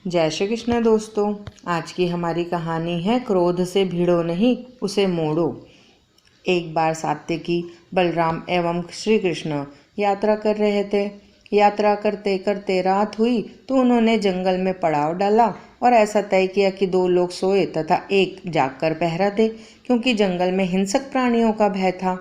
जय श्री कृष्ण दोस्तों। आज की हमारी कहानी है क्रोध से भिड़ो नहीं, उसे मोड़ो। एक बार सात्यकी, बलराम एवं श्री कृष्ण यात्रा कर रहे थे। यात्रा करते करते रात हुई तो उन्होंने जंगल में पड़ाव डाला और ऐसा तय किया कि 2 लोग सोए तथा एक जागकर पहरा दे, क्योंकि जंगल में हिंसक प्राणियों का भय था।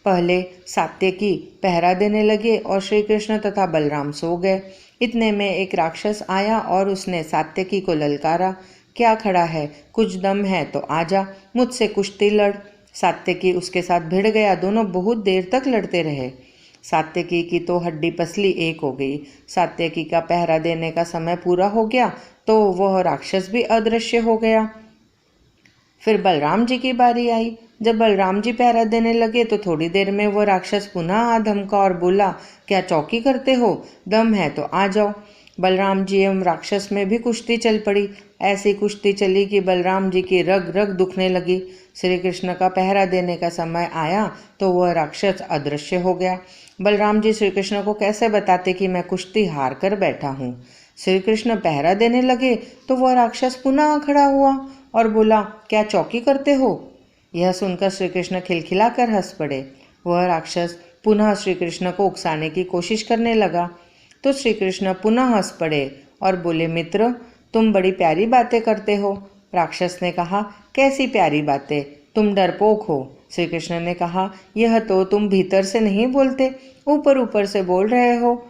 पहले सात्यकी पहरा देने लगे और श्री कृष्ण तथा बलराम सो गए। इतने में एक राक्षस आया और उसने सात्यकी को ललकारा, क्या खड़ा है, कुछ दम है तो आजा, मुझसे कुश्ती लड़। सात्यकी उसके साथ भिड़ गया। दोनों बहुत देर तक लड़ते रहे। सात्यकी की तो हड्डी पसली एक हो गई। सात्यकी का पहरा देने का समय पूरा हो गया तो वह राक्षस भी अदृश्य हो गया। फिर बलराम जी की बारी आई। जब बलराम जी पहरा देने लगे तो थोड़ी देर में वह राक्षस पुनः आ धमका और बोला, क्या चौकी करते हो, दम है तो आ जाओ। बलराम जी एवं राक्षस में भी कुश्ती चल पड़ी। ऐसी कुश्ती चली कि बलराम जी की रग रग दुखने लगी। श्री कृष्ण का पहरा देने का समय आया तो वह राक्षस अदृश्य हो गया। बलराम जी श्री कृष्ण को कैसे बताते कि मैं कुश्ती हार कर बैठा हूँ। श्री कृष्ण पहरा देने लगे तो वह राक्षस पुनः खड़ा हुआ और बोला, क्या चौकी करते हो। यह सुनकर श्री कृष्ण खिलखिलाकर हंस पड़े। वह राक्षस पुनः श्री कृष्ण को उकसाने की कोशिश करने लगा तो श्री कृष्ण पुनः हंस पड़े और बोले, मित्र, तुम बड़ी प्यारी बातें करते हो। राक्षस ने कहा, कैसी प्यारी बातें, तुम डरपोक हो। श्री कृष्ण ने कहा, यह तो तुम भीतर से नहीं बोलते, ऊपर ऊपर से बोल रहे हो,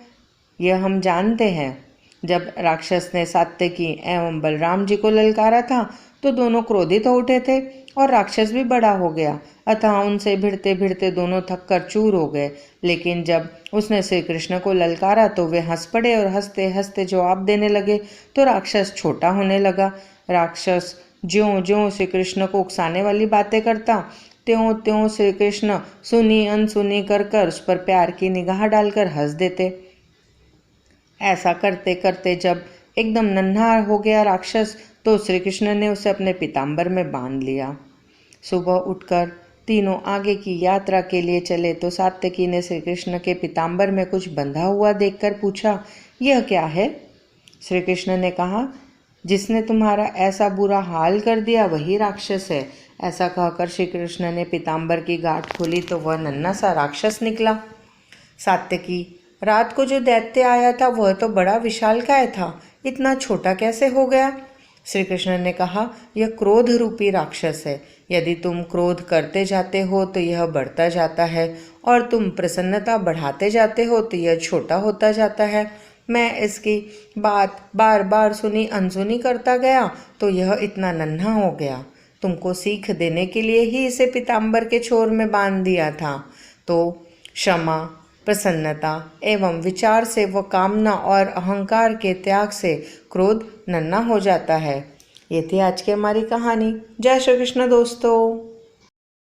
यह हम जानते हैं। जब राक्षस ने सात्यकी एवं बलराम जी को ललकारा था तो दोनों क्रोधित हो उठे थे और राक्षस भी बड़ा हो गया। अतः उनसे भिड़ते भिड़ते दोनों थककर चूर हो गए। लेकिन जब उसने श्री कृष्ण को ललकारा तो वे हंस पड़े और हंसते हंसते जवाब देने लगे तो राक्षस छोटा होने लगा। राक्षस ज्यों ज्यों श्री कृष्ण को उकसाने वाली बातें करता त्यों त्यों श्री कृष्ण सुनी अनसुनी कर कर उस पर प्यार की निगाह डालकर हंस देते। ऐसा करते करते जब एकदम नन्हा हो गया राक्षस तो श्री कृष्ण ने उसे अपने पीताम्बर में बांध लिया। सुबह उठकर तीनों आगे की यात्रा के लिए चले तो सात्यकी ने श्री कृष्ण के पीताम्बर में कुछ बंधा हुआ देखकर पूछा, यह क्या है। श्री कृष्ण ने कहा, जिसने तुम्हारा ऐसा बुरा हाल कर दिया वही राक्षस है। ऐसा कहकर श्री कृष्ण ने पीताम्बर की गांठ खोली तो वह नन्हा सा राक्षस निकला। सात्यकी, रात को जो दैत्य आया था वह तो बड़ा विशालकाय था, इतना छोटा कैसे हो गया। श्री कृष्ण ने कहा, यह क्रोध रूपी राक्षस है। यदि तुम क्रोध करते जाते हो तो यह बढ़ता जाता है और तुम प्रसन्नता बढ़ाते जाते हो तो यह छोटा होता जाता है। मैं इसकी बात बार बार सुनी अनसुनी करता गया तो यह इतना नन्हा हो गया। तुमको सीख देने के लिए ही इसे पीताम्बर के छोर में बांध दिया था। तो क्षमा, प्रसन्नता एवं विचार से व कामना और अहंकार के त्याग से क्रोध नन्हा हो जाता है। ये थी आज की हमारी कहानी। जय श्री कृष्ण दोस्तों।